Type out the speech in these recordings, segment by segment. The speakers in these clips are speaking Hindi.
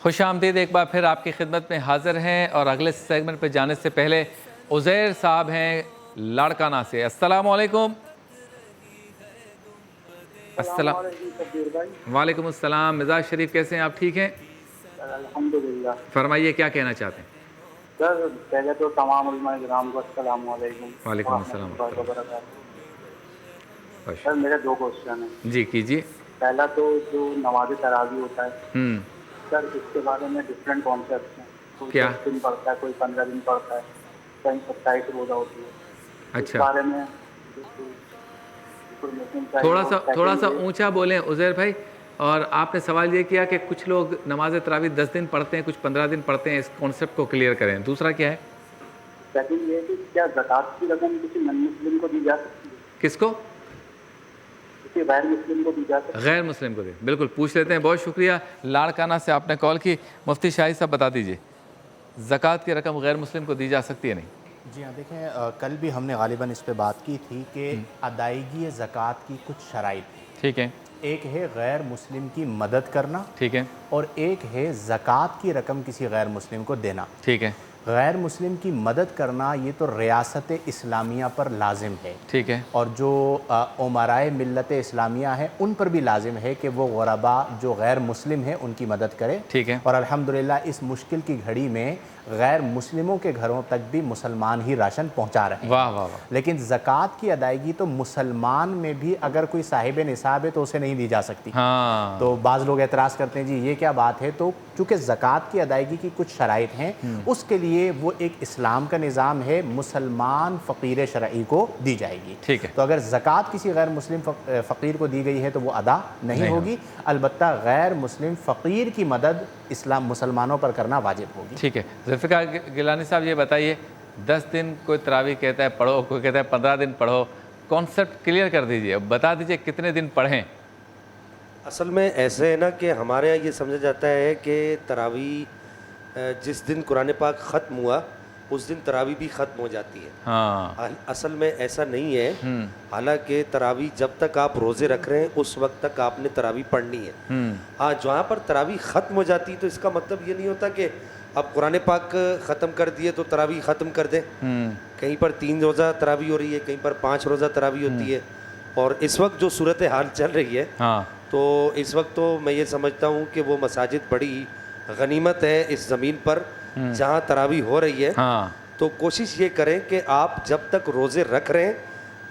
खुशामदीद, एक बार फिर आपकी खिदमत में हाजिर हैं और अगले सेगमेंट पे जाने से पहले उज़ैर साहब हैं लाड़काना से। अस्सलाम वालेकुम। वालेकुम अस्सलाम। मिजाज शरीफ, कैसे हैं आप? ठीक हैं? अल्हम्दुलिल्लाह। फरमाइए, क्या कहना चाहते हैं? सर पहले तो तमाम उलमा-ए-किराम को अस्सलाम वालेकुम व वालेकुम अस्सलाम। रहमतुल्लाहि व बरकातहू। सर मेरे दो क्वेश्चन हैं। जी कीजिए। पहला तो जो नमाज़ तरावी होता है, हम्म। सर इसके बारे में डिफरेंट कॉन्सेप्ट्स हैं। कोई क्या? 10 दिन पढ़ता है, कोई 15 दिन पढ़ता है, कहीं 27 रोज़ा होती है। इस अच्छा, बारे में इंफॉर्मेशन चाहिए। थोड़ा और सा सेकंड ये ऊंचा बोलें उज़ैर भाई। और आपने सवाल ये किया कि कुछ लोग नमाज तरावी 10 दिन पढ़ते हैं, कुछ 15 दिन पढ़ते हैं। इस कॉन्सेप्ट को क्लियर करें। दूसरा क्या है? सेकंड ये है कि क्या ज़कात की रकम किसी नॉन मुस्लिम को दी जा सकती है? किसको? किसी गैर मुस्लिम को दी जा सकती है? गैर मुस्लिम को दे, बिल्कुल पूछ लेते हैं। बहुत शुक्रिया, लाड़काना से आपने कॉल की। मुफ्ती शाही साहब बता दीजिए, ज़कात की रकम गैर मुस्लिम को दी जा सकती है नहीं? जी हाँ, देखें कल भी हमने गालिबन इस पे बात की थी कि अदायगी ज़कात की कुछ शराइत हैं। ठीक है। एक है गैर मुस्लिम की मदद करना, ठीक है। और एक है ज़कात की रकम किसी गैर मुस्लिम को देना। ठीक है। गैर मुस्लिम की मदद करना ये तो रियासत इस्लामिया पर लाजिम है। ठीक है। और जो उमराए मिल्लत इस्लामिया है उन पर भी लाजिम है कि वो गुरबा जो गैर मुस्लिम है उनकी मदद करे। ठीक है। और अल्हम्दुलिल्लाह इस मुश्किल की घड़ी में गैर मुस्लिमों के घरों तक भी मुसलमान ही राशन पहुंचा रहे हैं। वाह वाह वाह। लेकिन ज़कात की अदायगी तो मुसलमान में भी अगर कोई साहिब निसाब है तो उसे नहीं दी जा सकती। हाँ। तो बाज़ लोग एतराज़ करते हैं, जी ये क्या बात है? तो चूँकि ज़कात की अदायगी की कुछ शराइत हैं, उसके लिए वो एक इस्लाम का निज़ाम है, मुसलमान फ़कीर शरई को दी जाएगी। ठीक है। तो अगर ज़कात किसी गैर मुस्लिम फ़कीर को दी गई है तो वो अदा नहीं होगी। अलबत्ता गैर मुस्लिम फ़कीर की मदद इस्लाम मुसलमानों पर करना वाजिब होगी। ठीक है। ज़ुल्फ़िकार गिलानी साहब, ये बताइए, 10 दिन कोई तरावी कहता है पढ़ो, कोई कहता है 15 दिन पढ़ो। कॉन्सेप्ट क्लियर कर दीजिए, बता दीजिए कितने दिन पढ़ें। असल में ऐसे है ना कि हमारे यहाँ ये समझा जाता है कि तरावी जिस दिन कुरान पाक ख़त्म हुआ उस दिन तरावी भी ख़त्म हो जाती है। हाँ। असल में ऐसा नहीं है। हालांकि तरावी जब तक आप रोज़े रख रहे हैं उस वक्त तक आपने तरावी पढ़नी है। हाँ, जहाँ पर तरावी ख़त्म हो जाती है तो इसका मतलब ये नहीं होता कि अब कुरान पाक ख़त्म कर दिए तो तरावी ख़त्म कर दें। कहीं पर 3 रोज़ा तरावी हो रही है, कहीं पर 5 रोज़ा तरावी होती है। और इस वक्त जो सूरत हाल चल रही है, हाँ, तो इस वक्त तो मैं ये समझता हूँ कि वो मसाजिद बड़ी गनीमत है इस ज़मीन पर जहाँ तरावी हो रही है। हाँ। तो कोशिश ये करें कि आप जब तक रोज़े रख रहे हैं,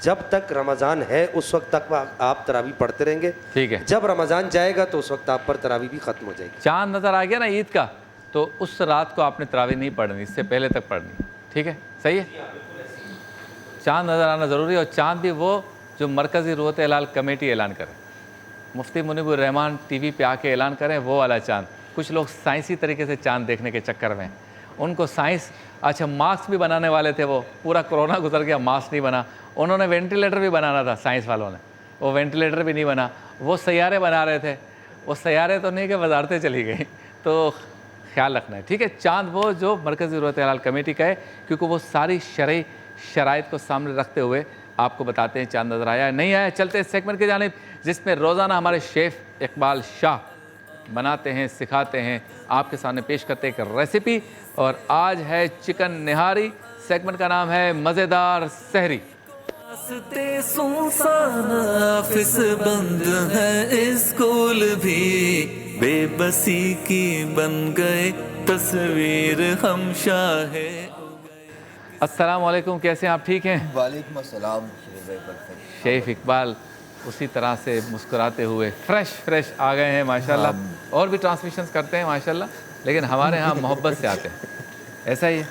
जब तक रमज़ान है उस वक्त तक आप तरावी पढ़ते रहेंगे। ठीक है। जब रमज़ान जाएगा तो उस वक्त आप पर तरावी भी ख़त्म हो जाएगी। चाँद नज़र आ गया ना ईद का, तो उस रात को आपने तरावी नहीं पढ़नी, इससे पहले तक पढ़नी। ठीक है, सही है। चाँद नज़र आना ज़रूरी है, और चाँद भी वो जो मरकज़ी रूहत हिलाल कमेटी ऐलान करे, मुफ्ती मुनीबुर रहमान टीवी पे आके ऐलान करें, वो वाला चाँद। कुछ लोग साइंसी तरीके से चाँद देखने के चक्कर में, उनको साइंस, अच्छा मास्क भी बनाने वाले थे, वो पूरा कोरोना गुजर गया, मास्क नहीं बना। उन्होंने वेंटिलेटर भी बनाना था साइंस वालों ने, वो वेंटिलेटर भी नहीं बना। वो सैयारे बना रहे थे, वो सैयारे तो नहीं कि वजारतें चली गई। तो ख्याल रखना है, ठीक है। चाँद वो जो मरकज़ी रूहत हिलाल कमेटी का है, क्योंकि वो सारी शरई शराइत को सामने रखते हुए आपको बताते हैं चाँद नज़र आया है नहीं आया। चलते हैं सेगमेंट की जानिब, जिसमें रोज़ाना हमारे शेफ़ इकबाल शाह बनाते हैं, सिखाते हैं, आपके सामने पेश करते हैं एक रेसिपी। और आज है चिकन निहारी। सेगमेंट का नाम है मज़ेदार सहरी। ऑफिस बंद है, स्कूल भी बेबसी की बन गए, तस्वीर हम शाहे। अस्सलाम वालेकुम, कैसे हैं आप? ठीक हैं? वालेकुम अस्सलाम। शेफ़ इकबाल उसी तरह से मुस्कुराते हुए फ्रेश आ गए हैं माशाल्लाह। और भी ट्रांसमिशंस करते हैं माशाल्लाह, लेकिन हमारे यहाँ मोहब्बत से आते हैं। ऐसा ही है?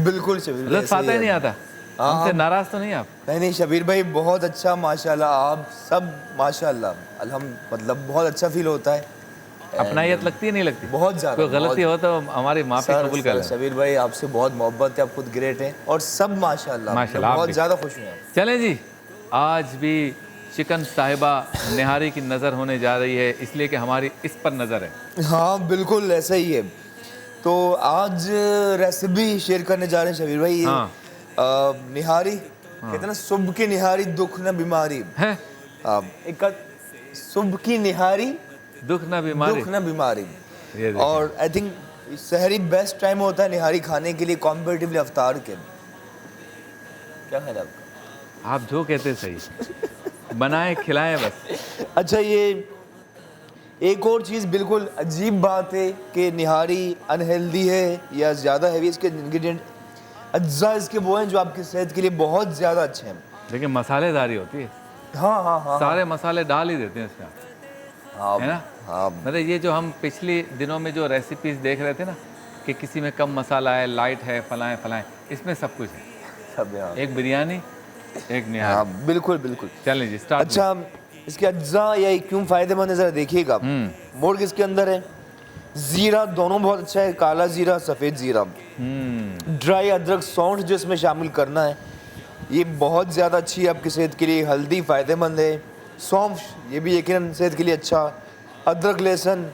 बिल्कुल शबीर भाई, लुत्फ़ आता ही नहीं आता? हमसे नाराज़ तो नहीं आप? नहीं शबीर भाई, बहुत अच्छा माशाल्लाह, आप सब माशाल्लाह, मतलब बहुत अच्छा फील होता है। अपनायत लगती है, नहीं लगती? बहुत ज़्यादा। कोई गलती हो तो हमारी माफ़ी कबूल कर लें। शबीर भाई, आपसे बहुत मोहब्बत है, आप खुद ग्रेट हैं और सब माशाल्लाह बहुत ज़्यादा खुश हैं। चलें जी, आज भी चिकन साहिबा निहारी की नज़र होने जा रही है, इसलिए कि हमारी इस पर नज़र है। हाँ बिल्कुल ऐसा ही है। तो आज रेसिपी शेयर करने जा रहे हैं शबीर भाई। हाँ। निहारी कहते हैं ना, सुबह की निहारी दुख न बीमारी है। एक सुबह की निहारी दुख न बीमारी। दुख न बीमारी। ये देखिए। और आई थिंक सहरी बेस्ट टाइम होता है निहारी खाने के लिए कॉम्पेरेटिवली अफ्तार के। क्या ख्याल है आपका? आप जो कहते सही, बनाएं खिलाएं बस। अच्छा, ये एक और चीज़ बिल्कुल अजीब बात है कि निहारी अनहेल्दी है या ज़्यादा हैवी, इसके इंग्रेडिएंट अज्जा इसके वो हैं जो आपकी सेहत के लिए बहुत ज़्यादा अच्छे हैं। लेकिन मसालेदारी होती है, हाँ हाँ हाँ सारे मसाले डाल ही देते हैं इसमें, हाँ है ना। हाँ मतलब ये जो हम पिछले दिनों में जो रेसिपीज देख रहे थे ना कि किसी में कम मसाला है, लाइट है, फलाएं फलाएं, इसमें सब कुछ है। सब यहाँ। एक बिरयानी, एक हाँ निहारी। बिल्कुल बिल्कुल। चलें जी, स्टार्ट। अच्छा, इसके अज्जा या क्यों फ़ायदेमंद है ज़रा देखिएगा। मोर्ग इसके अंदर है, ज़ीरा दोनों बहुत अच्छा है, काला ज़ीरा सफ़ेद ज़ीरा, ड्राई अदरक सौंठ जो इसमें शामिल करना है ये बहुत ज़्यादा अच्छी है आपकी सेहत के लिए। हल्दी फ़ायदेमंद है, सौंफ ये भी यकीनन सेहत के लिए अच्छा, अदरक लहसुन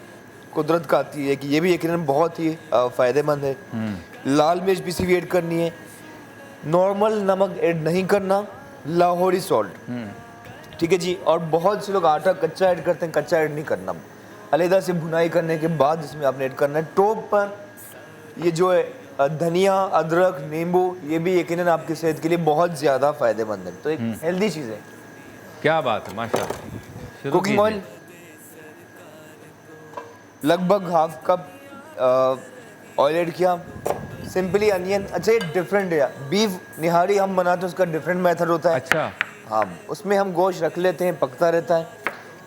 कुदरत का आती है कि ये भी यकीनन बहुत ही फ़ायदेमंद है। लाल मिर्च भी सी ऐड करनी है, नॉर्मल नमक ऐड नहीं करना, लाहौरी सॉल्ट, ठीक है जी। और बहुत से लोग आटा कच्चा ऐड करते हैं, कच्चा ऐड नहीं करना, अलहदा से भुनाई करने के बाद इसमें आपने ऐड करना है। टॉप पर ये जो है धनिया, अदरक, नींबू, ये भी यकीनन आपकी सेहत के लिए बहुत ज़्यादा फ़ायदेमंद है, तो एक हेल्दी चीज़ है। क्या बात है, माशाल्लाह। शुरू कुकिंग ऑयल लगभग हाफ कप ऑयल ऐड किया, सिंपली अनियन। अच्छा, ये डिफरेंट है, बीफ निहारी हम बनाते हैं उसका डिफरेंट मेथड होता है। अच्छा, हाँ, उसमें हम गोश्त रख लेते हैं, पकता रहता है,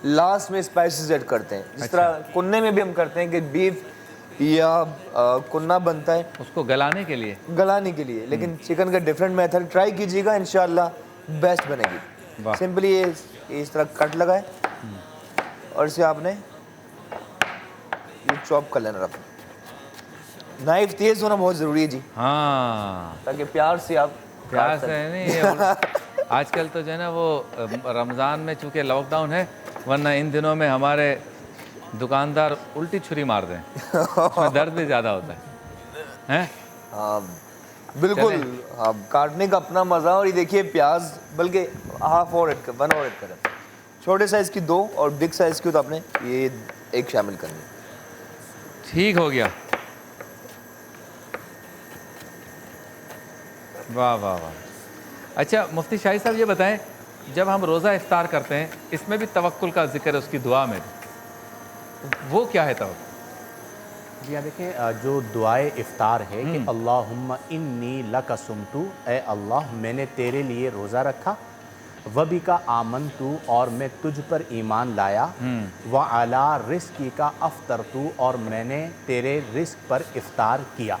लास्ट में स्पाइसेस ऐड करते हैं, जिस तरह कुन्ने में भी हम करते हैं कि बीफ या कुन्ना बनता है उसको गलाने के लिए। गलाने के लिए, लेकिन चिकन का डिफरेंट मेथड ट्राई कीजिएगा, इंशाल्लाह बेस्ट बनेगी। वाह। सिंपली ये इस तरह कट लगाए और इसे आपने ये चॉप कर लेना। रखें, नाइफ तेज़ होना बहुत ज़रूरी है जी, हाँ, ताकि प्यार से आप प्यार से नहीं ये आजकल तो जो है ना वो रमज़ान में चूँकि लॉकडाउन है, वरना इन दिनों में हमारे दुकानदार उल्टी छुरी मार दें, उसमें दर्द भी ज़्यादा होता है, हैं? हाँ बिल्कुल। हाँ, काटने का अपना मज़ा। और ये देखिए प्याज, बल्कि हाफ और ऐड कर, 1 और ऐड करें, छोटे साइज़ की 2 और बिग साइज़ की तो आपने ये 1 शामिल करनी। ठीक हो गया। वाह वाह वाह। अच्छा मुफ्ती शाही साहब, ये बताएं, जब हम रोज़ा इफ्तार करते हैं इसमें भी तवक्कुल का जिक्र है, उसकी दुआ में भी, वो क्या है तवक्कुल? जी हाँ, देखिए जो दुआए इफ्तार है कि अल्लाहुम्मा इन्नी लका सुमतु, ए अल्लाह मैंने तेरे लिए रोज़ा रखा, वबी का आमन तू और मैं तुझ पर ईमान लाया, व अला रिस्की का अफ्तर तू और मैंने तेरे रिस्क पर इफ्तार किया।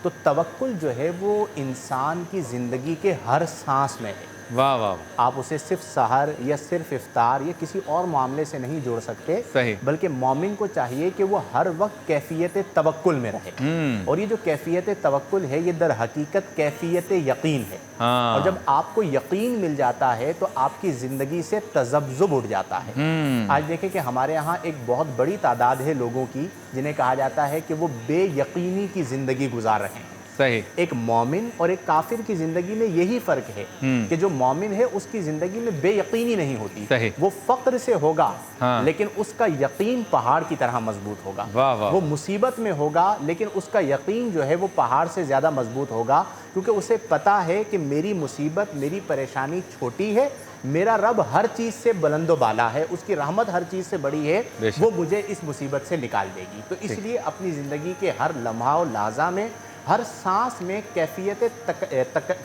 तो तवक्कुल जो है वो इंसान की ज़िंदगी के हर सांस में है। वाह वाह वाह। आप उसे सिर्फ सहर या सिर्फ इफ्तार या किसी और मामले से नहीं जोड़ सकते, सही। बल्कि मोमिन को चाहिए कि वो हर वक्त कैफियत तवक्कुल में रहे। और ये जो कैफियत तवक्कुल है ये दर हकीकत कैफियत यकीन है। हाँ। और जब आपको यकीन मिल जाता है तो आपकी ज़िंदगी से तज़ब्ज़ुब उठ जाता है। आज देखें कि हमारे यहाँ एक बहुत बड़ी तादाद है लोगों की जिन्हें कहा जाता है कि वो बेयकीनी की ज़िंदगी गुजार रहे हैं। सही। एक मोमिन और एक काफिर की जिंदगी में यही फर्क है कि जो मोमिन है उसकी जिंदगी में बेयकीनी नहीं होती। सही। वो फक्र से होगा, हाँ। लेकिन उसका यकीन पहाड़ की तरह मजबूत होगा। वाह वाह। वो मुसीबत में होगा लेकिन उसका यकीन जो है वो पहाड़ से ज़्यादा मजबूत होगा, क्योंकि उसे पता है कि मेरी मुसीबत, मेरी परेशानी छोटी है, मेरा रब हर चीज़ से बुलंदो बाला है, उसकी रहमत हर चीज़ से बड़ी है, वो मुझे इस मुसीबत से निकाल देगी। तो इसलिए अपनी ज़िंदगी के हर लम्हा और लाजा में, हर सांस में कैफियत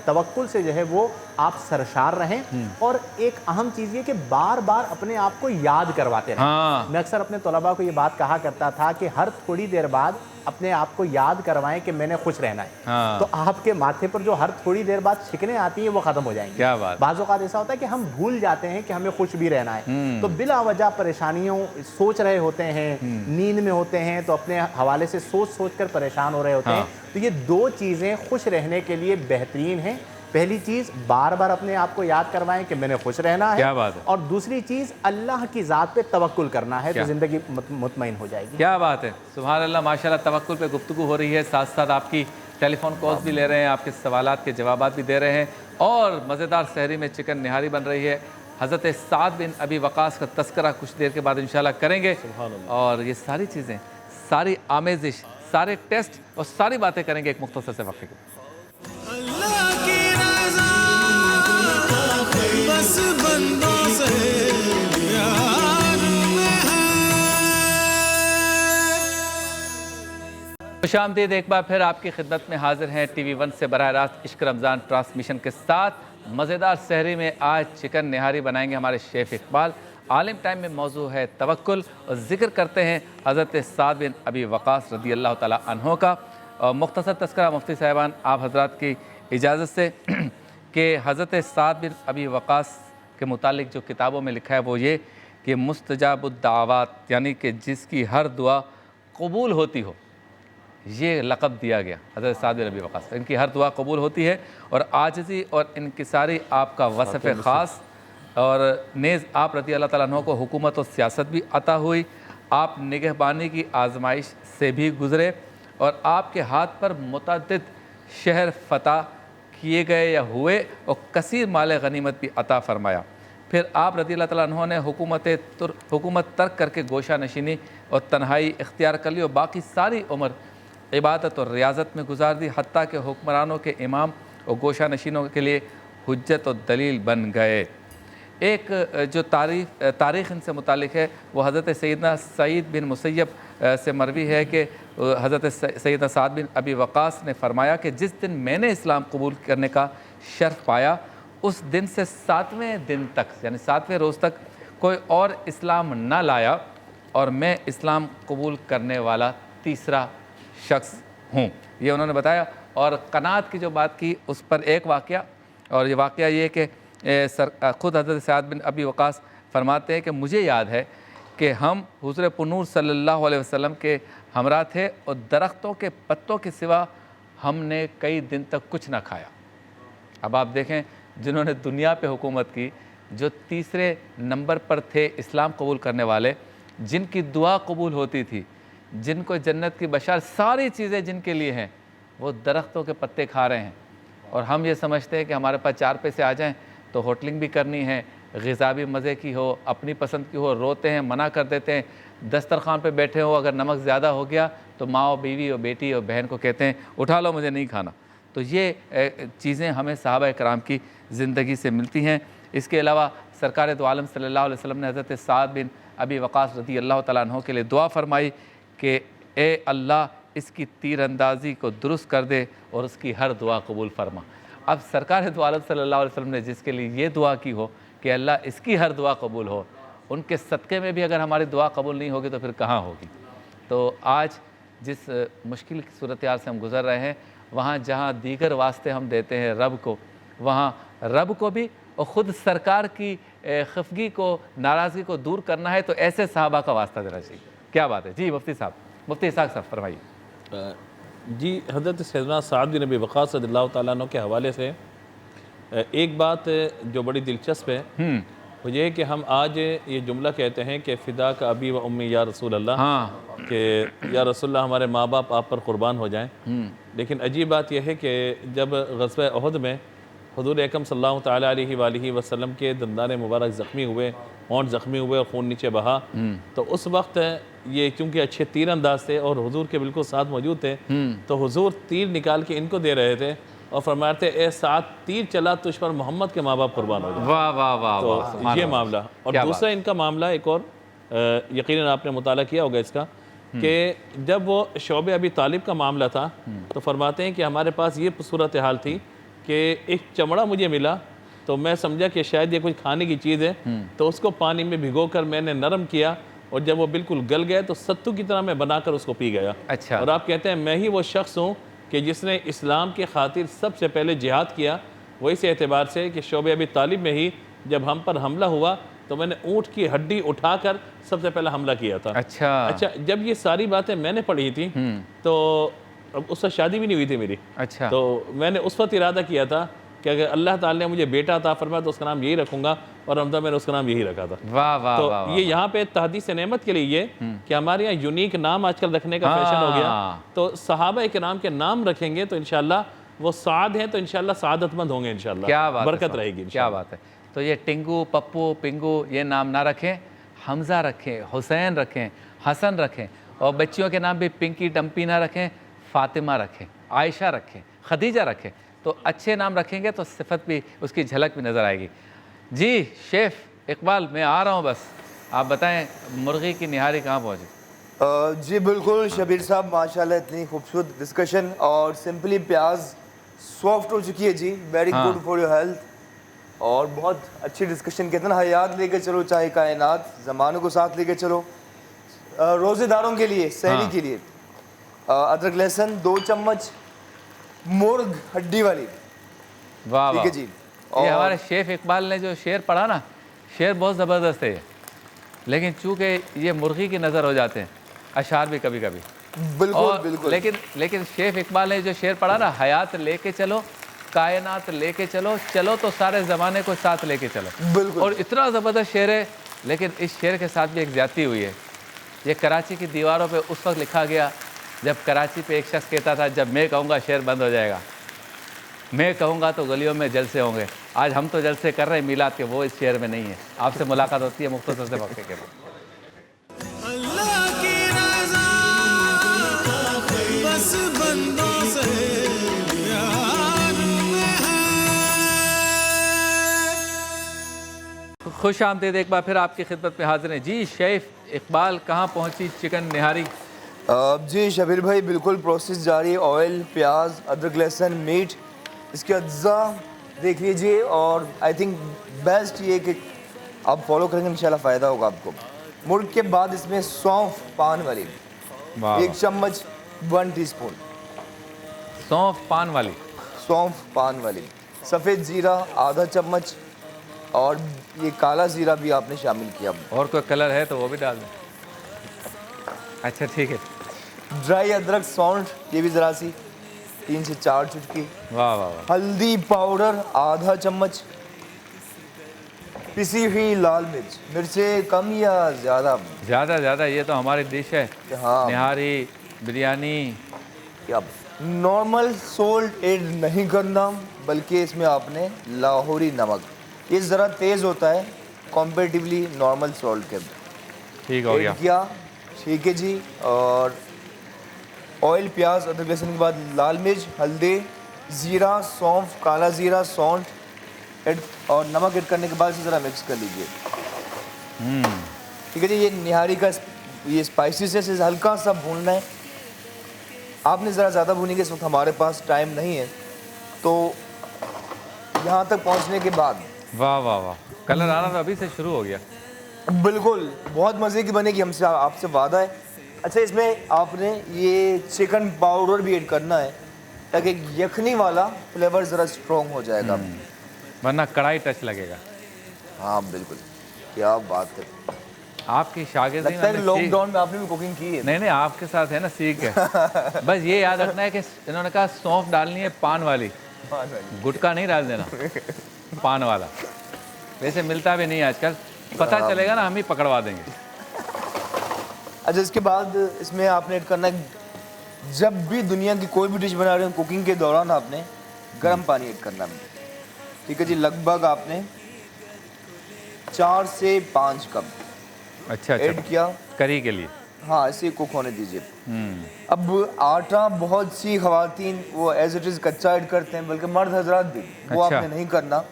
तवक्कुल से जो है वो आप सरशार रहें। और एक अहम चीज़ ये कि बार बार अपने आप को याद करवाते रहें। हाँ। मैं अक्सर अपने तलबा को ये बात कहा करता था कि हर थोड़ी देर बाद अपने आप को याद करवाएं कि मैंने खुश रहना है। हाँ। तो आपके माथे पर जो हर थोड़ी देर बाद शिकने आती हैं वो ख़त्म हो जाएंगी। क्या बात। बाज़ औक़ात ऐसा होता है कि हम भूल जाते हैं कि हमें खुश भी रहना है, तो बिला वजह परेशानियों सोच रहे होते हैं, नींद में होते हैं तो अपने हवाले से सोच सोच कर परेशान हो रहे होते हैं। तो ये 2 चीज़ें खुश रहने के लिए बेहतरीन हैं। पहली चीज़, बार बार अपने आप को याद करवाएं कि मैंने खुश रहना है। क्या बात है। और दूसरी चीज़, अल्लाह की ज़ात पे तवक्कुल करना है, तो ज़िंदगी मुतमईन हो जाएगी। क्या बात है, सुभान अल्लाह, माशाल्लाह। तवक्कुल पे गुफ्तगू हो रही है, साथ साथ आपकी टेलीफोन कॉल्स भी ले रहे हैं, आपके सवालात के जवाबात भी दे रहे हैं, और मज़ेदार सहरी में चिकन निहारी बन रही है। हज़रत साद बिन अबी वक़ास का तस्करा कुछ देर के बाद इंशाल्लाह करेंगे। और ये सारी चीज़ें सारी आमेजिश, सारे टेस्ट और सारी बातें करेंगे एक मुख्तसर से वक्फे के। अल्लाह की रज़ा बस बंदों से प्यार में है। खुशामदीद, एक बार फिर आपकी खिदमत में हाजिर हैं टीवी 1 से बराह रास्त इश्क रमज़ान ट्रांसमिशन के साथ। मज़ेदार सहरी में आज चिकन निहारी बनाएंगे हमारे शेफ़ इकबाल। आलिम टाइम में मौजू है तवक्कुल और ज़िक्र करते हैं हज़रत साद बिन अबी वक़ास रज़ी अल्लाह ताला अन्हो का। और मुख्तसर तज़किरा मुफ्ती साहिबान आप हज़रात की इजाज़त से कि हज़रत साद बिन अबी वक़ास के मुतालिक जो किताबों में लिखा है वो ये कि मुस्तजाबुद्दावात, यानी कि जिसकी हर दुआ कबूल होती हो, ये लक़ब दिया गया हज़रत साद बिन अबी वक़ास। इनकी हर दुआ कबूल होती है और आजिज़ी और इनकिसारी आपका वसफ़ ख़ास। और नेज़ आप रज़ी अल्लाह ताला अन्हु को हुकूमत और सियासत भी अता हुई। आप निगहबानी की आजमाइश से भी गुज़रे और आपके हाथ पर मुतअद्दिद शहर फ़तह किए गए या हुए और कसीर माल गनीमत भी अता फ़रमाया। फिर आप रज़ी अल्लाह ताला अन्हु ने हुकूमत तर्क करके गोशा नशीनी और तन्हाई इख्तियार कर ली और बाकी सारी उम्र इबादत और रियाजत में गुजार दी, हत्ता के हुक्मरानों के इमाम और गोशा नशीनों के लिए हुज्जत और दलील बन गए। एक जो तारीख़ इनसे मुतालिक है वो हज़रत सैयदना सईद बिन मुसैयब से मरवी है कि हज़रत सैयदना साद बिन अबी वक़ास ने फ़रमाया कि जिस दिन मैंने इस्लाम कबूल करने का शर्फ़ पाया, उस दिन से 7वें दिन तक, यानी 7वें रोज़ तक कोई और इस्लाम ना लाया और मैं इस्लाम कबूल करने वाला तीसरा शख्स हूँ, ये उन्होंने बताया। और कनात की जो बात की उस पर एक वाक़या, और ये वाक़या ये कि ख़ुद हज़रत साद बिन अबी वक़ास फरमाते हैं कि मुझे याद है कि हम हुज़ूर पुनूर सल्लल्लाहु अलैहि वसल्लम के हमरा थे और दरख्तों के पत्तों के सिवा हमने कई दिन तक कुछ ना खाया। अब आप देखें, जिन्होंने दुनिया पे हुकूमत की, जो तीसरे नंबर पर थे इस्लाम कबूल करने वाले, जिनकी दुआ कबूल होती थी, जिनको जन्नत की बशार, सारी चीज़ें जिनके लिए हैं, वो दरख्तों के पत्ते खा रहे हैं। और हम ये समझते हैं कि हमारे पास 4 पैसे आ जाएं तो होटलिंग भी करनी है, ग़िज़ा भी मज़े की हो, अपनी पसंद की हो, रोते हैं, मना कर देते हैं। दस्तरखान पे बैठे हो, अगर नमक ज़्यादा हो गया तो माँ और बीवी और बेटी और बहन को कहते हैं उठा लो, मुझे नहीं खाना। तो ये चीज़ें हमें सहाबा कराम की ज़िंदगी से मिलती हैं। इसके अलावा सरकार दो आलम सल्लल्लाहु अलैहि वसल्लम ने हज़रत साद बिन अबी वक़ास रज़ी अल्लाह ताला अन्हु के लिए दुआ फरमाई कि ए अल्लाह, इसकी तीरंदाजी को दुरुस्त कर दे और उसकी हर दुआ कबूल फरमा। अब सरकार दो आलम सल्लल्लाहु अलैहि वसल्लम ने जिसके लिए ये दुआ की हो कि अल्लाह इसकी हर दुआ कबूल हो, उनके सदक़े में भी अगर हमारी दुआ कबूल नहीं होगी तो फिर कहाँ होगी। तो आज जिस मुश्किल की सूरत हाल से हम गुज़र रहे हैं, वहाँ जहाँ दीगर वास्ते हम देते हैं रब को, वहाँ रब को भी और ख़ुद सरकार की खफगी को, नाराज़गी को दूर करना है तो ऐसे सहाबा का वास्ता देना चाहिए। क्या बात है जी मुफ्ती साहब, मुफ्ती इसाक़ साहब फरमाइए। जी, हज़रत सैयदना साद बिन अबी वक़ास रज़ियल्लाहु ताला अन्हु के हवाले से एक बात जो बड़ी दिलचस्प है वो ये कि हम आज ये जुमला कहते हैं कि फ़िदा का अबी व उम्मी या रसूल अल्लाह, हाँ, कि या रसूल अल्लाह हमारे माँ बाप आप पर क़ुरबान हो जाएं। लेकिन अजीब बात यह है कि जब ग़ज़वा उहद में हुज़ूर अकरम सल्लल्लाहु ताला अलैहि वसल्लम के दंदान मुबारक ज़ख्मी हुए, होंठ ज़ख्मी हुए और खून नीचे बहा, तो उस वक्त ये चूँकि अच्छे तीर अंदाज थे और हुज़ूर के बिल्कुल साथ मौजूद थे, तो हुज़ूर तीर निकाल के इनको दे रहे थे और फरमाते ए साथ तीर चला तुझ पर मोहम्मद के माँ बाप कुर्बान हो जाए। वाह वाह वाह तो वाह, ये मामला। और दूसरा इनका मामला एक और यकीनन आपने मुताला किया होगा इसका, कि जब वो शौबे अबी तालिब का मामला था तो फरमाते हैं कि हमारे पास ये सूरत हाल थी कि एक चमड़ा मुझे मिला तो मैं समझा कि शायद ये कुछ खाने की चीज़ है, तो उसको पानी में भिगोकर मैंने नरम किया और जब वो बिल्कुल गल गया तो सत्तू की तरह मैं बनाकर उसको पी गया। अच्छा। और आप कहते हैं मैं ही वो शख्स हूँ कि जिसने इस्लाम के खातिर सबसे पहले जिहाद किया। वो इस एतबार से कि शौबे अबी तालिब में ही जब हम पर हमला हुआ तो मैंने ऊँट की हड्डी उठाकर सबसे पहला हमला किया था। अच्छा, जब ये सारी बातें मैंने पढ़ी थी तो अब उससे शादी भी नहीं हुई थी मेरी। अच्छा। तो मैंने उस वक्त इरादा किया था कि अगर अल्लाह ताला ने मुझे बेटा अता फरमाया तो उसका नाम यही रखूंगा, और हमदा मैंने उसका नाम यही रखा था। वाह वाह तो वाह, ये यहाँ पे तहदीस नेमत के लिए ये कि हमारे यहाँ यूनिक नाम आजकल रखने का फैशन हो गया, तो सहाबा इकराम के नाम रखेंगे तो इंशाल्लाह वो साद हैं तो इंशाल्लाह सादतमंद होंगे, इंशाल्लाह क्या बात, बरकत रहेगी। क्या बात है। तो ये टिंगू, पप्पू, पिंगू ये नाम ना रखें, हमज़ा रखें, हुसैन रखें, हसन रखें, और बच्चियों के नाम भी पिंकी डम्पी ना रखें, फ़ातिमा रखें, आयशा रखें, खदीजा रखें। तो अच्छे नाम रखेंगे तो सिफत भी, उसकी झलक भी नज़र आएगी। जी शेफ़ इकबाल, मैं आ रहा हूँ, बस आप बताएं मुर्गी की निहारी कहाँ पहुँची? जी बिल्कुल शबीर साहब, माशाल्लाह इतनी खूबसूरत डिस्कशन, और सिंपली प्याज सॉफ्ट हो चुकी है जी, वेरी हाँ। Good for your health. और बहुत अच्छी डिस्कशन, कहते हैं ना हयात लेके चलो चाहे कायनात, ज़मानों को साथ लेके चलो। रोज़ेदारों के लिए, सहरी हाँ। के लिए अदरक लहसुन 2 चम्मच, मुर्ग हड्डी वाली, वाह ठीक वाह। है जी। ये हमारे शेफ़ इकबाल ने जो शेर पढ़ा ना, शेर बहुत ज़बरदस्त है, लेकिन चूँकि ये मुर्गी की नज़र हो जाते हैं अशार भी कभी कभी। बिल्कुल और बिल्कुल। लेकिन शेफ़ इकबाल ने जो शेर पढ़ा ना, हयात लेके चलो, कायनात लेके चलो, चलो तो सारे ज़माने को साथ लेके चलो। बिल्कुल। और इतना ज़बरदस्त शेर है, लेकिन इस शेर के साथ भी एक ज़्यादती हुई है। ये कराची की दीवारों पे उस वक्त लिखा गया जब कराची पे एक शख्स कहता था, जब मैं कहूँगा शेर बंद हो जाएगा, मैं कहूँगा तो गलियों में जलसे होंगे। आज हम तो जलसे कर रहे हैं मीलाद के, वो इस शेर में नहीं है। आपसे मुलाकात होती है मुख्तसर से वक्त के बाद। अल्लाह की रज़ा बस बंदों से प्यार में है। खुश आमदीद, एक बार फिर आपकी खिदमत में हाजिर हैं। जी शेफ़ इकबाल, कहाँ पहुँची चिकन निहारी? जी शबीर भाई, बिल्कुल प्रोसेस जारी। ऑयल, प्याज, अदरक लहसुन, मीट, इसके अज्जा देख लीजिए। और आई थिंक बेस्ट ये कि आप फॉलो करेंगे, इंशाल्लाह फ़ायदा होगा आपको। मुर्ग के बाद इसमें सौंफ पान वाली वाह 1 चम्मच, 1 टीस्पून सौंफ पान वाली, सौंफ पान वाली, सफ़ेद ज़ीरा आधा चम्मच, और ये काला ज़ीरा भी आपने शामिल किया। और कोई कलर है तो वो भी डाल दें। अच्छा ठीक है। ड्राई अदरक सौंठ, ये भी ज़रा सी 3 से 4 चुटकी। वाह वाह वाह। हल्दी पाउडर आधा चम्मच, पिसी हुई लाल मिर्च, मिर्चें कम या ज़्यादा? ज़्यादा ज़्यादा, ये तो हमारी डिश है, हाँ। निहारी बिरयानी। क्या नॉर्मल सोल्ट ऐड नहीं करना, बल्कि इसमें आपने लाहौरी नमक, ये ज़रा तेज़ होता है कंपैरेटिवली नॉर्मल सोल्ट के, ठीक हो गया। ऐड किया, ठीक है जी। और ऑयल, प्याज, अदरक लहसुन के बाद लाल मिर्च, हल्दी, ज़ीरा, सौंफ, काला ज़ीरा, सौंठ ऐड और नमक ऐड करने के बाद इसे ज़रा मिक्स कर लीजिए। ठीक है जी। ये निहारी का ये स्पाइसेस है, इसे हल्का सा भूनना है। आपने ज़रा ज़्यादा भूनेंगे, इस वक्त हमारे पास टाइम नहीं है, तो यहाँ तक पहुँचने के बाद वाह वाह वाह, कलर आना तो अभी से शुरू हो गया। बिल्कुल बहुत मज़े की बनेगी, हमसे आपसे वादा है। अच्छा, इसमें आपने ये चिकन पाउडर भी ऐड करना है ताकि यखनी वाला फ्लेवर ज़रा स्ट्रॉन्ग हो जाएगा। वरना कढ़ाई टच लगेगा। हाँ बिल्कुल, क्या बात है। आपकी शागिर्दी लगता है मैंने लॉकडाउन में आपने भी कुकिंग की है। नहीं आपके साथ है ना, सीख है। बस ये याद रखना है कि इन्होंने कहा सौंफ डालनी है पान वाली, गुटखा नहीं डाल देना, पान वाला। वैसे मिलता भी नहीं है आजकल, पता चलेगा ना हम ही पकड़वा देंगे। अच्छा, इसके बाद इसमें आपने ऐड करना है, जब भी दुनिया की कोई भी डिश बना रहे हो कुकिंग के दौरान आपने गर्म पानी ऐड करना है। ठीक है जी, लगभग आपने 4 से 5 कप अच्छा ऐड किया करी के लिए। हाँ, इसे कुक होने दीजिए। अब आटा बहुत सी खवातीन वो एज इट इज़ कच्चा ऐड करते हैं, बल्कि मर्द हजरात भी, वो अच्छा। आपने नहीं करना।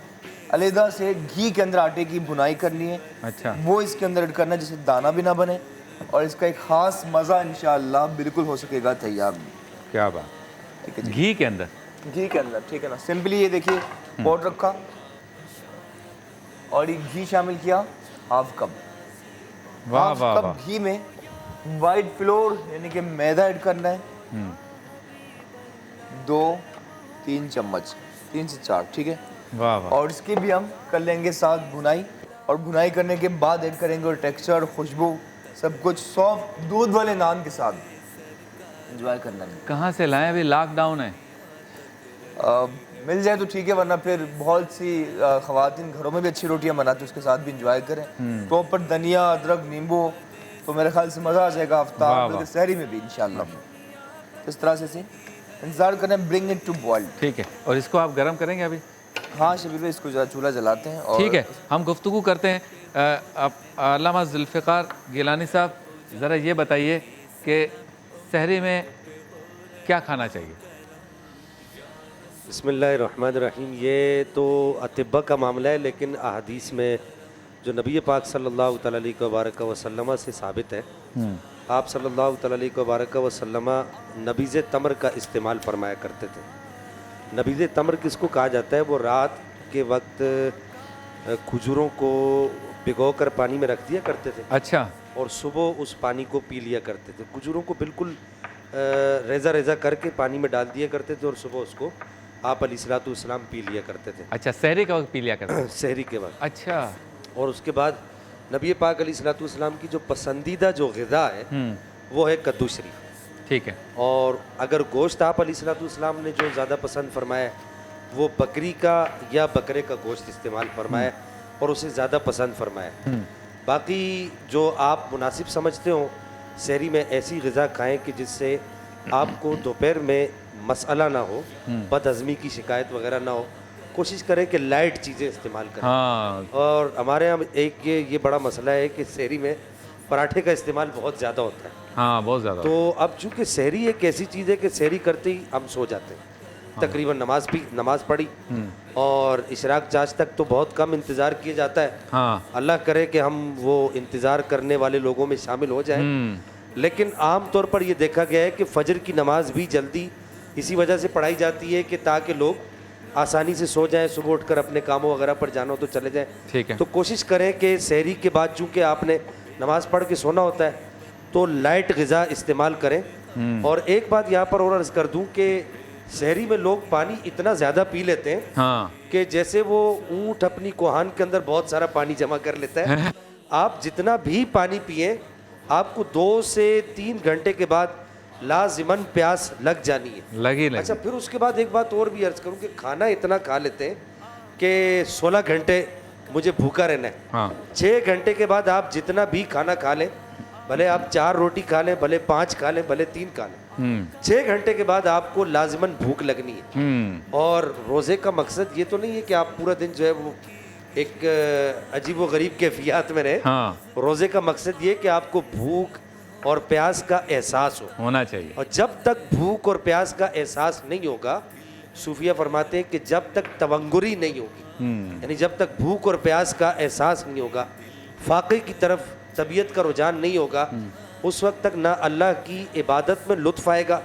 अलहदा से घी के अंदर आटे की भुनाई करनी है, अच्छा। वो इसके अंदर ऐड करना है, जिससे दाना भी ना बने, और इसका एक ख़ास मज़ा इंशाअल्लाह बिल्कुल हो सकेगा तैयार। क्या बात, ठीक है जी, घी के अंदर? घी के अंदर, ठीक है ना। सिंपली ये देखिए, पॉट रखा और ये घी शामिल किया, हाफ कप। वाह हाफ वाह कप वाह। घी में वाइट फ्लोर यानी कि मैदा ऐड करना है, 2-3 चम्मच, 3 से 4, ठीक है। वाह वाह। और इसकी भी हम कर लेंगे साथ भुनाई, और भुनाई करने के बाद ऐड करेंगे और टेक्सचर, खुशबू, सब कुछ सॉफ्ट दूध वाले नान के साथ एंजॉय करना है। कहाँ से लाएं, अभी लॉकडाउन है। मिल जाए तो ठीक है, वरना फिर बहुत सी खवातीन घरों में भी अच्छी रोटियां बनाती हैं, उसके साथ भी इंजॉय करें। तो ऊपर धनिया, अदरक, नींबू, तो मेरे ख्याल से मज़ा आ जाएगा वाह, अफ्तार वाह। बल्कि सहरी में भी इंशाल्लाह। इस तरह से इंतज़ार करें, ब्रिंग इट टू बॉइल। ठीक है, और इसको आप गर्म करेंगे अभी? हाँ शबीर भाई, इसको जरा चूल्हा जलाते हैं। और ठीक है, हम गुफ्तगू करते हैं। अब अल्लामा जुल्फ़िकार गिलानी साहब, ज़रा ये बताइए कि सहरी में क्या खाना चाहिए? बिस्मिल्लाहिर्रहमानिर्रहीम। ये तो अतिब्बा का मामला है, लेकिन अहदीस में जो नबी पाक सल्लल्लाहु अलैहि वसल्लम से साबित है, आप सल्लल्लाहु अलैहि वसल्लम नबीज़ तमर का इस्तेमाल फरमाया करते थे। नबीज़ तमर किसको कहा जाता है? वो रात के वक्त खजूरों को भिगो कर पानी में रख दिया करते थे अच्छा। और सुबह उस पानी को पी लिया करते थे। खजूरों को बिल्कुल रेज़ा रेज़ा करके पानी में डाल दिया करते थे और सुबह उसको आप अलैहिस्सलाम पी लिया करते थे। अच्छा, सहरी का वक्त पी लिया करते? सहरी के वक्त। अच्छा। और उसके बाद नबी पाक अलैहिस्सलाम की जो पसंदीदा जो ग़िज़ा है वो है कद्दू शरीफ। ठीक है। और अगर गोश्त आप अलैहिस्सलाम ने जो ज़्यादा पसंद फरमाया वो बकरी का या बकरे का गोश्त इस्तेमाल फरमाया और उसे ज़्यादा पसंद फरमाया। बाकी जो आप मुनासिब समझते हो, सहरी में ऐसी ग़िज़ा खाएं कि जिससे आपको दोपहर में मसला ना हो, बदहज़मी की शिकायत वगैरह ना हो। कोशिश करें कि लाइट चीज़ें इस्तेमाल करें। हाँ। और हमारे यहाँ एक ये बड़ा मसला है कि सहरी में पराठे का इस्तेमाल बहुत ज़्यादा होता है। हाँ, बहुत ज़्यादा। तो अब चूँकि सहरी एक ऐसी चीज़ है कि सहरी करते ही हम सो जाते हैं। तकरीबन नमाज पढ़ी और इशराक चाश तक तो बहुत कम इंतज़ार किया जाता है। हाँ। अल्लाह करे कि हम वो इंतज़ार करने वाले लोगों में शामिल हो जाएं। लेकिन आम तौर पर ये देखा गया है कि फ़जर की नमाज भी जल्दी इसी वजह से पढ़ाई जाती है कि ताकि लोग आसानी से सो जाएं, सुबह उठकर अपने कामों वगैरह पर जाना हो तो चले जाएं। ठीक है। तो कोशिश करें कि सहरी के बाद चूँकि आपने नमाज़ पढ़ के सोना होता है तो लाइट ग़िज़ा इस्तेमाल करें। और एक बात यहाँ पर और अर्ज़ कर दूँ कि सहरी में लोग पानी इतना ज़्यादा पी लेते हैं हाँ। कि जैसे वो ऊँट अपनी कोहान के अंदर बहुत सारा पानी जमा कर लेता है। आप जितना भी पानी पिए आपको 2 से 3 घंटे के बाद लाजिमन प्यास लग जानी है। लगी। अच्छा, फिर उसके बाद एक बात और भी अर्ज़ करूँ कि खाना इतना खा लेते हैं कि 16 घंटे मुझे भूखा रहना है। हाँ। 6 घंटे के बाद आप जितना भी खाना खा लें, भले आप 4 रोटी खा लें, भले 5 खा लें, भले 3 खा लें, 6 घंटे के बाद आपको लाजिमन भूख लगनी है। और रोज़े का मकसद ये तो नहीं है कि आप पूरा दिन जो है वो एक अजीब व गरीब कैफियत में रहे। हाँ। रोज़े का मकसद ये कि आपको भूख और प्यास का एहसास होना चाहिए। और जब तक भूख और प्यास का एहसास नहीं होगा, सूफिया फरमाते हैं कि जब तक तवंगुरी नहीं होगी, यानी जब तक भूख और प्यास का एहसास नहीं होगा, फाक़े की तरफ तबीयत का रुझान नहीं होगा, उस वक्त तक ना अल्लाह की इबादत में लुत्फ़ आएगा,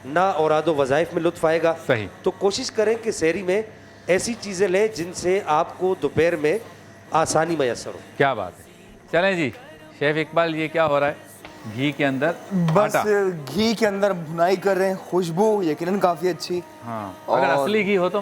ना औराद वज़ाइफ में लुत्फ़ आएगा। सही। तो कोशिश करें कि सहरी में ऐसी चीज़ें लें जिनसे आपको दोपहर में आसानी मैसर हो। क्या बात है। चलें जी, शेफ इकबाल, ये क्या हो रहा है? घी के अंदर बस आटा। घी के अंदर भुनाई कर रहे हैं, खुशबू यकीनन काफ़ी अच्छी। हाँ। अगर और असली घी हो तो?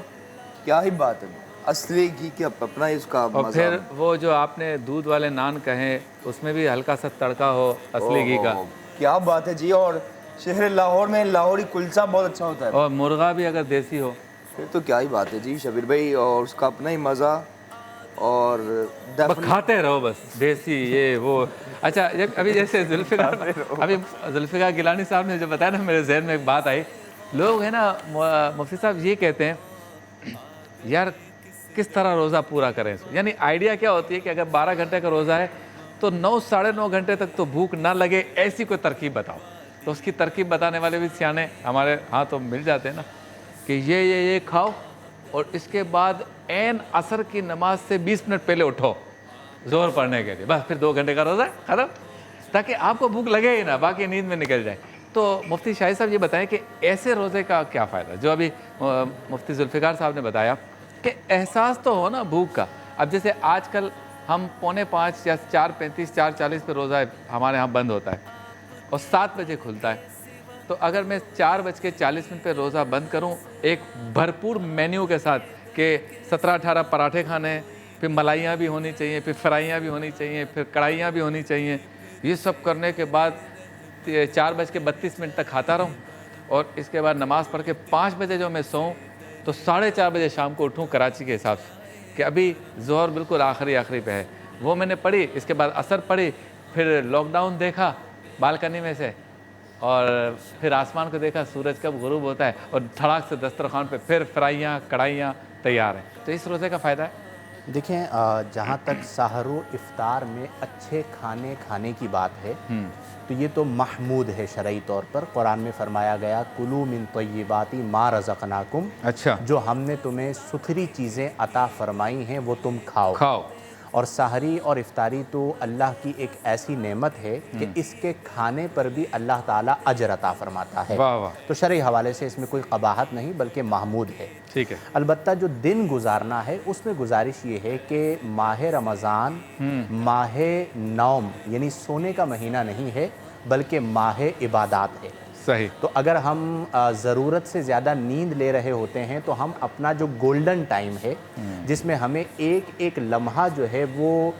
क्या ही बात है, असली घी के अपना ही उसका और मज़ा। फिर वो जो आपने दूध वाले नान कहे उसमें भी हल्का सा तड़का हो असली घी का। क्या बात है जी। और शहर लाहौर में लाहौरी कुलचा बहुत अच्छा होता है। और मुर्गा भी अगर देसी हो फिर तो क्या ही बात है जी शबीर भाई, और उसका अपना ही मज़ा। और बस खाते रहो, बस देसी ये वो। अच्छा, अभी जैसे जुल्फ़िकार गिलानी साहब ने जो बताया ना, मेरे जहन में एक बात आई। लोग है ना मुफ्ती साहब ये कहते हैं यार किस तरह रोज़ा पूरा करें इसको। यानी आइडिया क्या होती है कि अगर 12 घंटे का रोज़ा है तो 9 साढ़े 9 घंटे तक तो भूख ना लगे, ऐसी कोई तरकीब बताओ। तो उसकी तरकीब बताने वाले भी सियाने हमारे हाँ तो मिल जाते हैं ना कि ये खाओ और इसके बाद ऐन असर की नमाज से 20 मिनट पहले उठो जोर पड़ने के लिए, बस फिर 2 घंटे का रोज़ा ख़त्म, ताकि आपको भूख लगे ही ना, बाकी नींद में निकल जाए। तो मुफ्ती शाहिद साहब ये बताएं कि ऐसे रोज़े का क्या फ़ायदा, जो अभी मुफ्ती जुल्फ़िकार साहब ने बताया कि एहसास तो हो ना भूख का। अब जैसे आजकल हम 4:45 या 4:35 4:40 पे रोज़ा हमारे यहाँ बंद होता है और 7 बजे खुलता है। तो अगर मैं 4:40 पे रोज़ा बंद करूं एक भरपूर मेन्यू के साथ कि 17-18 पराठे खाने, फिर मलाइयाँ भी होनी चाहिए, फिर फ्राइयाँ भी होनी चाहिए, फिर कढ़ाइयाँ भी होनी चाहिए, ये सब करने के बाद 4:32 तक खाता रहूं और इसके बाद नमाज़ पढ़ के 5 बजे जो मैं सोऊं तो 4:30 बजे शाम को उठूं कराची के हिसाब से कि अभी ज़ोहर बिल्कुल आखिरी पे है, वो मैंने पढ़ी। इसके बाद असर पढ़ी, फिर लॉकडाउन देखा बालकनी में से और फिर आसमान को देखा सूरज कब गुरूब होता है और धड़ाक से दस्तरखान पे फिर फ्राइयाँ कढ़ाइयाँ तैयार हैं। तो इस रोज़े का फ़ायदा है। देखें, जहाँ तक सहर व इफ्तार में अच्छे खाने खाने की बात है तो ये तो महमूद है शरई तौर पर। कुरान में फरमाया गया कुलू मिन तय्यिबाती मा रज़क़नाकुम, अच्छा, जो हमने तुम्हें सुथरी चीज़ें अता फरमाई हैं वो तुम खाओ। खाओ। और सहरी और इफ्तारी तो अल्लाह की एक ऐसी नेमत है कि इसके खाने पर भी अल्लाह ताला अजर अता फरमाता है। वाह वाह, तो शरई हवाले से इसमें कोई कबाहत नहीं बल्कि महमूद है। ठीक है। अलबत्ता जो दिन गुजारना है उसमें गुजारिश ये है कि माह रमज़ान माह नौम यानी सोने का महीना नहीं है बल्कि माह इबादात है। सही। तो अगर हम ज़रूरत से ज़्यादा नींद ले रहे होते हैं तो हम अपना जो गोल्डन टाइम है जिसमें हमें एक एक लम्हा जो है वो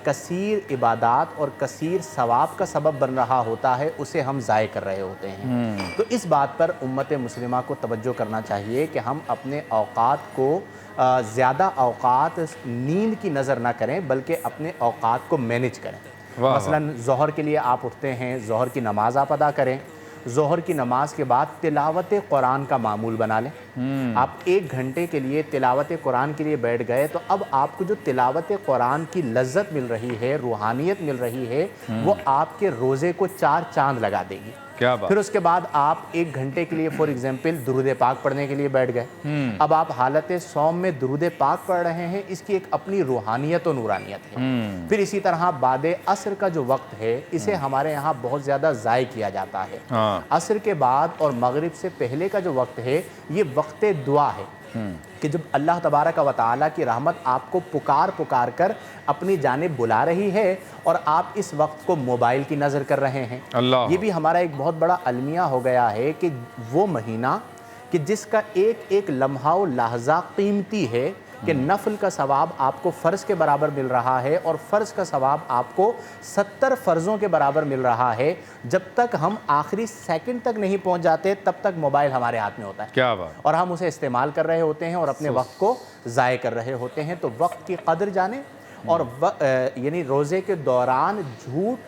कसीर इबादात और कसीर सवाब का सबब बन रहा होता है, उसे हम ज़ाय कर रहे होते हैं। तो इस बात पर उम्मत मुस्लिमा को तवज्जो करना चाहिए कि हम अपने औक़ात को ज़्यादा औक़ात नींद की नज़र ना करें बल्कि अपने औक़ात को मैनेज करें। मसलन ज़ोहर के लिए आप उठते हैं, ज़ोहर की नमाज़ आप अदा करें, ज़ोहर की नमाज के बाद तिलावत कुरान का मामूल बना लें। आप 1 घंटे के लिए तिलावत कुरान के लिए बैठ गए तो अब आपको जो तिलावत कुरान की लज्जत मिल रही है, रूहानियत मिल रही है, वो आपके रोज़े को 4 चांद लगा देगी। क्या बात। फिर उसके बाद आप 1 घंटे के लिए फॉर एग्जाम्पल दुरूद पाक पढ़ने के लिए बैठ गए। अब आप हालत सौम में दुरूद पाक पढ़ रहे हैं, इसकी एक अपनी रूहानियत और नूरानियत है। फिर इसी तरह बादे असर का जो वक्त है इसे हमारे यहाँ बहुत ज़्यादा ज़ाय किया जाता है। असर के बाद और मगरिब से पहले का जो वक्त है ये वक्त दुआ है कि जब अल्लाह तबारक व तआला की रहमत आपको पुकार पुकार कर अपनी जानिब बुला रही है और आप इस वक्त को मोबाइल की नज़र कर रहे हैं। अल्लाह। ये भी हमारा एक बहुत बड़ा अलमिया हो गया है कि वो महीना कि जिसका एक एक लम्हा व लहज़ा कीमती है कि नफल का सवाब आपको फ़र्ज़ के बराबर मिल रहा है और फ़र्ज़ का सवाब आपको 70 फ़र्ज़ों के बराबर मिल रहा है। जब तक हम आखिरी सेकंड तक नहीं पहुंच जाते तब तक मोबाइल हमारे हाथ में होता है। क्या बात। और हम उसे इस्तेमाल कर रहे होते हैं और अपने वक्त को ज़ाय कर रहे होते हैं। तो वक्त की कदर जाने और यानी रोज़े के दौरान झूठ,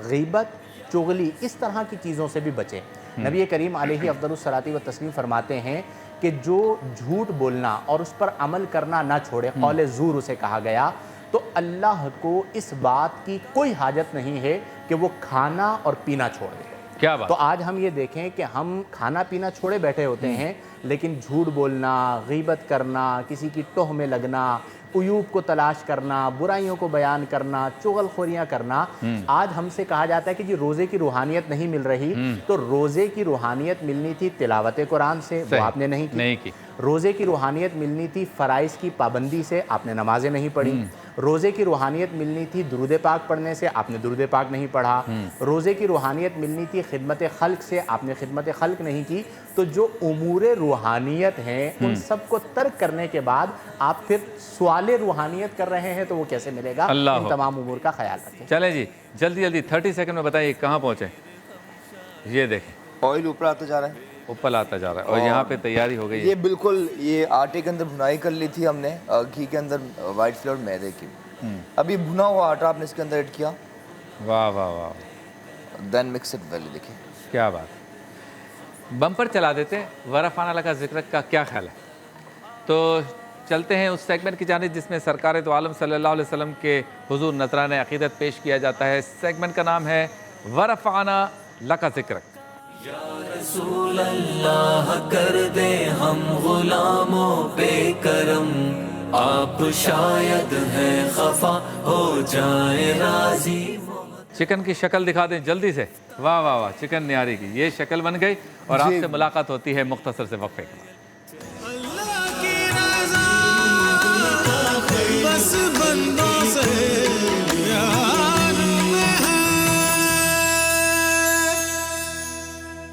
ग़ीबत, चुगली इस तरह की चीज़ों से भी बचें। नबी करीम अलैहि अफ़दलुस सलाती व तस्लीम फरमाते हैं कि जो झूठ बोलना और उस पर अमल करना ना छोड़े, कौले ज़ूर उसे कहा गया, तो अल्लाह को इस बात की कोई हाजत नहीं है कि वो खाना और पीना छोड़ दे। क्या बात। तो आज हम ये देखें कि हम खाना पीना छोड़े बैठे होते हैं लेकिन झूठ बोलना, ग़ीबत करना, किसी की टोह में लगना, उयूब को तलाश करना, बुराइयों को बयान करना, चुगलखोरियाँ करना। आज हमसे कहा जाता है कि जी रोज़े की रूहानियत नहीं मिल रही, तो रोज़े की रूहानियत मिलनी थी तिलावत कुरान से, वो आपने नहीं की। रोज़े की रूहानियत मिलनी थी फ़राइज़ की पाबंदी से, आपने नमाजें नहीं पढ़ी। रोज़े की रूहानियत मिलनी थी दुरूद पाक पढ़ने से, आपने दुरूद पाक नहीं पढ़ा। रोज़े की रूहानियत मिलनी थी खिदमत खल्क से, आपने खिदमत खल्क नहीं की। तो जो उमूर रूहानियत हैं उन सब को तर्क करने के बाद आप फिर सवाल रूहानियत कर रहे हैं तो वो कैसे मिलेगा। इन तमाम उमूर का ख्याल रखें। चलें जी, जल्दी जल्दी 30 सेकंड में बताइए कहाँ पहुँचे। ये देखें ऑयल ऊपर आता जा रहा है, ऊपर आता जा रहा है और यहाँ पे तैयारी हो गई है। ये बिल्कुल ये आटे के अंदर भुनाई कर ली थी हमने, घी के अंदर वाइट फ्लोर मैदे की। अभी भुना हुआ आटा आपने इसके अंदर ऐड किया। वाह वाह वाह। Then mix it well. देखिए क्या बात। बम्पर चला देते वरफ़ाना लका ज़िक्र का क्या ख्याल है। तो चलते हैं उस सेगमेंट की जानिब जिसमें सरकार दो आलम सल्लल्लाहु अलैहि वसल्लम के हुजूर नज़रान अक़ीदत पेश किया जाता है। सेगमेंट का नाम है वरफ़ाना लका ज़िक्र। या रसूल अल्लाह कर दे हम गुलामों पे करम, आप शायद हैं खफा हो जाए राजी। चिकन की शक्ल दिखा दें जल्दी से। वाह वाह वाह, चिकन निहारी की ये शक्ल बन गई और आपसे मुलाकात होती है मुख्तसर से वक्फे के बाद। अल्लाह की रज़ा बस बंदों